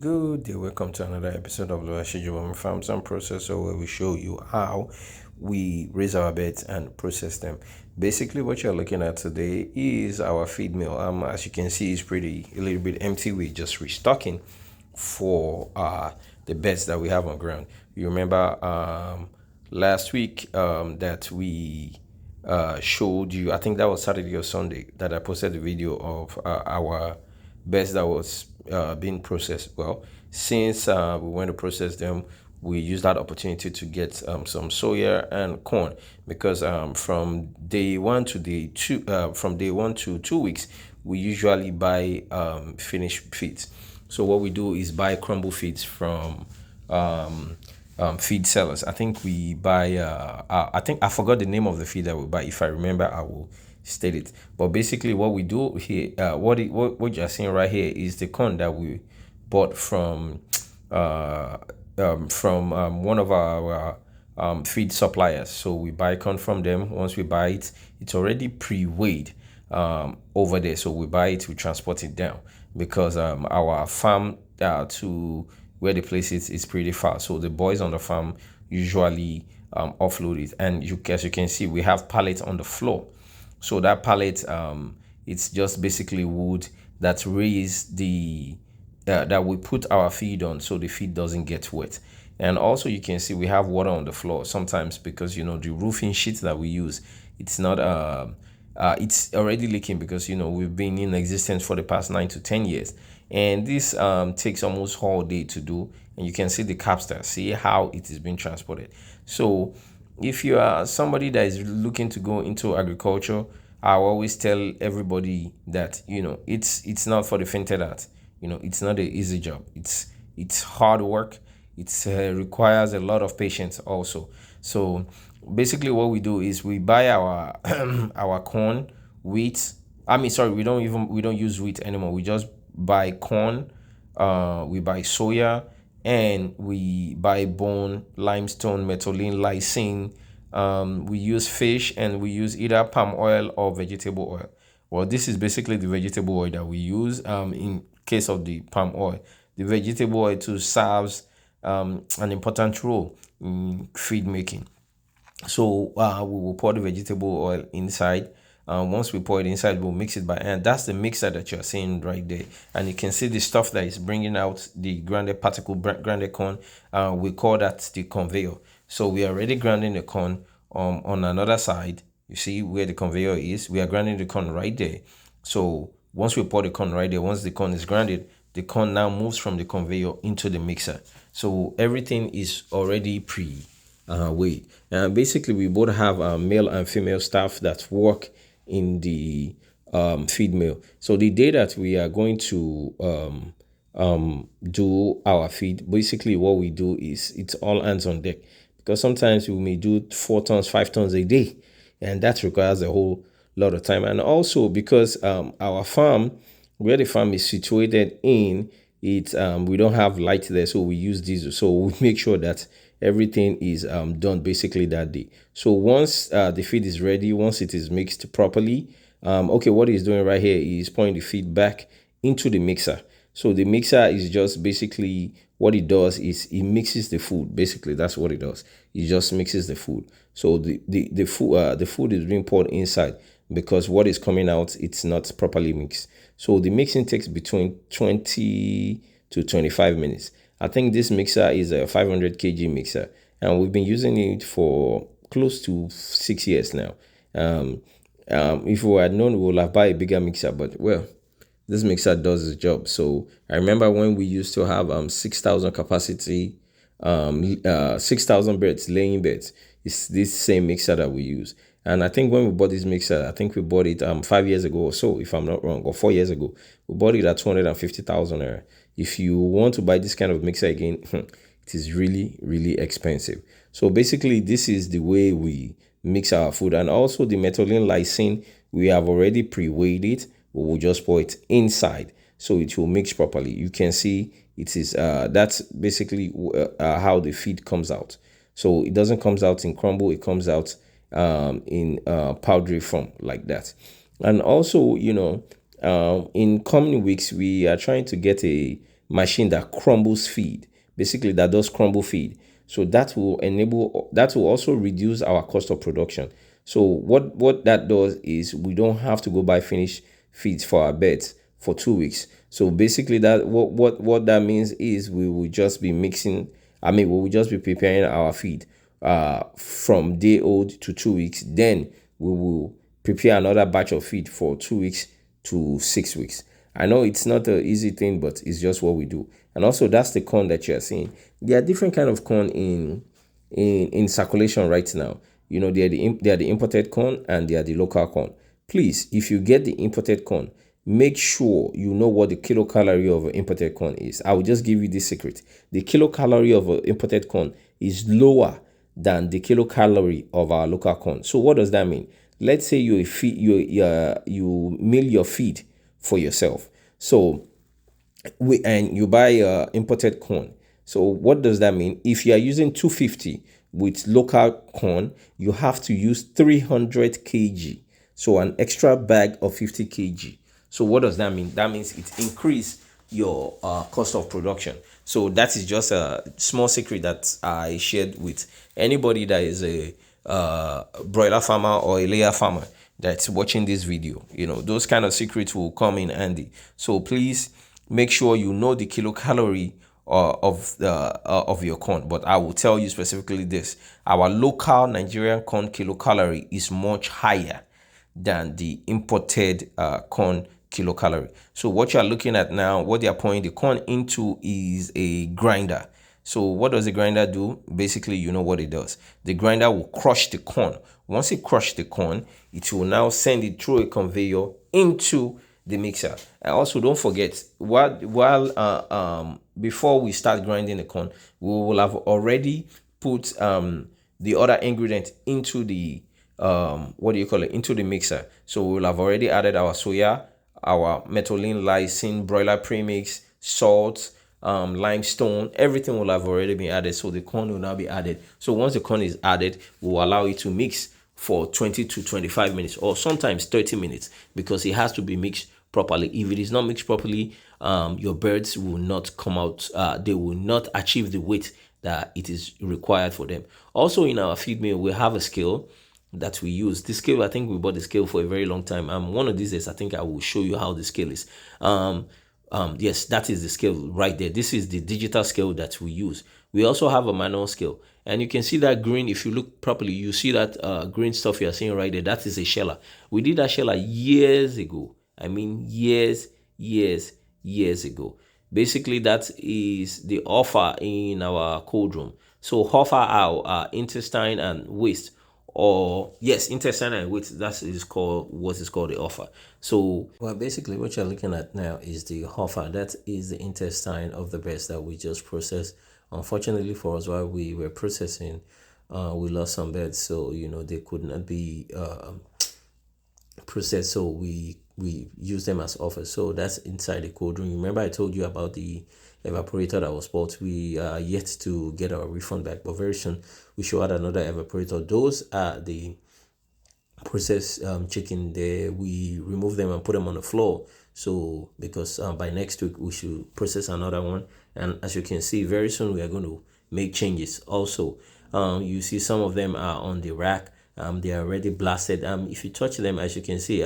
Good day, welcome to another episode of Loa Shijubami Farms and Processor, where we show you how we raise our beds and process them. Basically, what you're looking at today is our feed mill. As you can see, it's a little bit empty. We're just restocking for the beds that we have on ground. You remember last week that we showed you, I think that was Saturday or Sunday, that I posted the video of our beds that was being processed. Well, since we went to process them, we used that opportunity to get some soya and corn, because from day one to from day 1 to 2 weeks, we usually buy finished feeds. So what we do is buy crumble feeds from feed sellers. I think we buy. I think I forgot the name of the feed that we buy. If I remember, I will state it. But basically, what we do here, what you're seeing right here is the corn that we bought uh, from one of our feed suppliers. So we buy corn from them. Once we buy it, it's already pre-weighed over there. So we buy it, we transport it down, because our farm to where the place is pretty far. So the boys on the farm usually offload it. And as you can see, we have pallets on the floor. So that pallet, it's just basically wood that raise the that we put our feed on, so the feed doesn't get wet. And also you can see we have water on the floor sometimes, because the roofing sheet that we use, it's not it's already leaking, because we've been in existence for the past 9 to 10 years, and this takes almost all day to do. And you can see the caps there, see how it is being transported. So if you are somebody that is looking to go into agriculture, I always tell everybody that it's not for the fainted heart. It's not an easy job. It's hard work. It requires a lot of patience also. So basically, what we do is we buy our our corn, wheat. I mean, sorry, we don't use wheat anymore. We just buy corn, we buy soya, and we buy bone, limestone, methylene, lysine. We use fish, and we use either palm oil or vegetable oil. Well, this is basically the vegetable oil that we use. In case of the palm oil, the vegetable oil too serves an important role in feed making. So we will pour the vegetable oil inside. Once we pour it inside, we'll mix it by hand. That's the mixer that you're seeing right there. And you can see the stuff that is bringing out the grounded particle, grounded corn. We call that the conveyor. So we are already grinding the corn on another side. You see where the conveyor is? We are grinding the corn right there. So once we pour the corn right there, once the corn is grounded, the corn now moves from the conveyor into the mixer. So everything is already weighed. And basically, we both have male and female staff that work in the feed mill. So the day that we are going to do our feed, basically what we do is it's all hands on deck, because sometimes we may do 4 tons, 5 tons a day, and that requires a whole lot of time. And also because our farm, where the farm is situated in, it we don't have light there, so we use diesel. So we make sure that everything is done basically that day. So once the feed is ready, once it is mixed properly, okay, what he's doing right here is pouring the feed back into the mixer. So the mixer is just basically, what it does is it mixes the food. Basically, that's what it does. It just mixes the food. So the food is being poured inside, because what is coming out, it's not properly mixed. So the mixing takes between 20 to 25 minutes. I think this mixer is a 500 kg mixer, and we've been using it for close to 6 years now. If we had known, we would have bought a bigger mixer, but well, this mixer does the job. So I remember when we used to have 6,000 capacity, 6,000 beds, laying beds. It's this same mixer that we use. And I think when we bought this mixer, I think we bought it 5 years ago or so, if I'm not wrong, or 4 years ago. We bought it at 250,000 naira. If you want to buy this kind of mixer again, it is really, really expensive. So basically, this is the way we mix our food. And also the methylene lysine, we have already pre-weighed it. We will just pour it inside, so it will mix properly. You can see it is that's basically how the feed comes out. So it doesn't comes out in crumble, it comes out in powdery form like that. And also, in coming weeks, we are trying to get a machine that crumbles feed, basically that does crumble feed. So that will also reduce our cost of production. So what that does is we don't have to go buy finished feeds for our beds for 2 weeks. So basically that what that means is we will just be mixing, we will just be preparing our feed from day old to 2 weeks. Then we will prepare another batch of feed for 2 weeks to 6 weeks. I know it's not an easy thing, but it's just what we do. And also, that's the corn that you're seeing. There are different kind of corn in circulation right now. They are the imported corn and they are the local corn. Please, if you get the imported corn, make sure you know what the kilocalorie of imported corn is. I will just give you this secret. The kilocalorie of imported corn is lower than the kilocalorie of our local corn. So what does that mean? Let's say you mill your feed for yourself. So and you buy imported corn. So what does that mean? If you are using 250 with local corn, you have to use 300 kg. So an extra bag of 50 kg. So what does that mean? That means it increase your cost of production. So that is just a small secret that I shared with anybody that is a broiler farmer or a layer farmer that's watching this video. Those kind of secrets will come in handy. So please make sure you know the kilocalorie of your corn. But I will tell you specifically this: our local Nigerian corn kilocalorie is much higher than the imported corn kilocalorie. So what you're looking at now, what they're pouring the corn into is a grinder. So what does the grinder do? Basically, you know what it does. The grinder will crush the corn. Once it crushes the corn, it will now send it through a conveyor into the mixer. And also, don't forget, before we start grinding the corn, we will have already put the other ingredient into the into the mixer. So we'll have already added our soya, our methylene lysine, broiler premix, salt, limestone. Everything will have already been added. So the corn will now be added. So once the corn is added, we'll allow it to mix for 20 to 25 minutes or sometimes 30 minutes because it has to be mixed properly. If it is not mixed properly, your birds will not come out. They will not achieve the weight that it is required for them. Also, in our feed mill, we have a scale that we use. This scale, I think we bought the scale for a very long time. One of these days, I think I will show you how the scale is. Yes, that is the scale right there. This is the digital scale that we use. We also have a manual scale, and you can see that green. If you look properly, you see that green stuff you are seeing right there. That is a sheller. We did that sheller years ago. I mean, years ago. Basically, that is the offal in our cold room. So offal are intestine and waste, or yes, intestine and waste. That is called what is called the offal. So well, basically, what you're looking at now is the offal. That is the intestine of the birds that we just processed. Unfortunately for us, while we were processing, we lost some birds, so they could not be processed. So we use them as offers. So that's inside the cold room. Remember I told you about the evaporator that was bought. We are yet to get our refund back, but very soon we should add another evaporator. Those are the processed chicken. There we remove them and put them on the floor. So because by next week we should process another one, and as you can see, very soon we are going to make changes. Also, you see some of them are on the rack. They are already blasted. If you touch them, as you can see,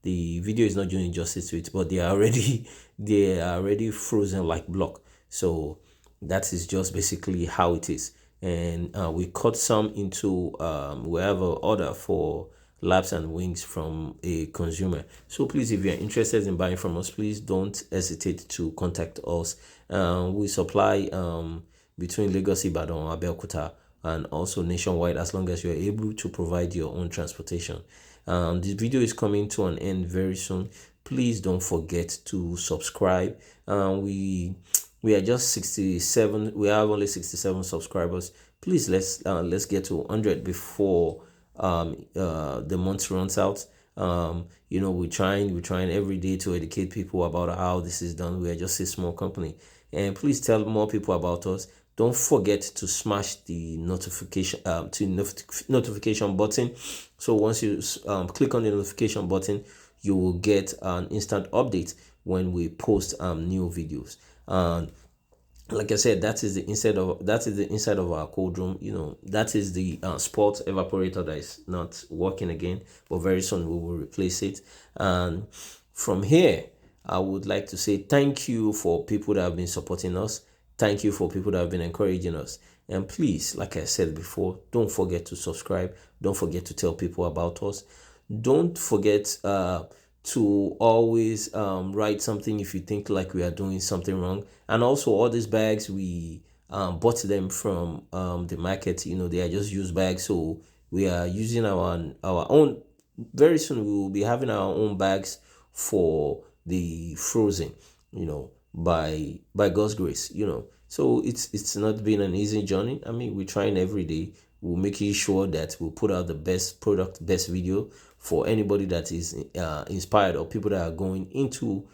the video is not doing justice to it, but they are already frozen like block. So that is just basically how it is. And we cut some into we have an order for laps and wings from a consumer. So please, if you're interested in buying from us, please don't hesitate to contact us. We supply between Lagos, Ibadan, Abeokuta, and also nationwide, as long as you're able to provide your own transportation. This video is coming to an end very soon. Please don't forget to subscribe. We are just 67. We have only 67 subscribers. Please let's get to 100 before the month runs out. We're trying every day to educate people about how this is done. We are just a small company, and please tell more people about us. Don't forget to smash the notification button. So once you click on the notification button, you will get an instant update when we post new videos. And like I said, that is the inside of our cold room. That is the sports evaporator that is not working again, but very soon we will replace it. And from here, I would like to say thank you for people that have been supporting us. Thank you for people that have been encouraging us. And please, like I said before, don't forget to subscribe. Don't forget to tell people about us. Don't forget to always write something if you think like we are doing something wrong. And also, all these bags, we bought them from the market. They are just used bags. So we are using our own. Very soon, we will be having our own bags for the frozen, by God's grace. So it's not been an easy journey. I mean, we're trying every day. We're making sure that we'll put out the best product, best video for anybody that is inspired, or people that are going into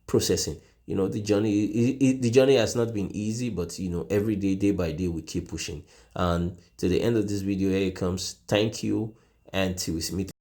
processing. The journey has not been easy, but every day, day by day, we keep pushing. And to the end of this video, here it comes. Thank you, and till we meet.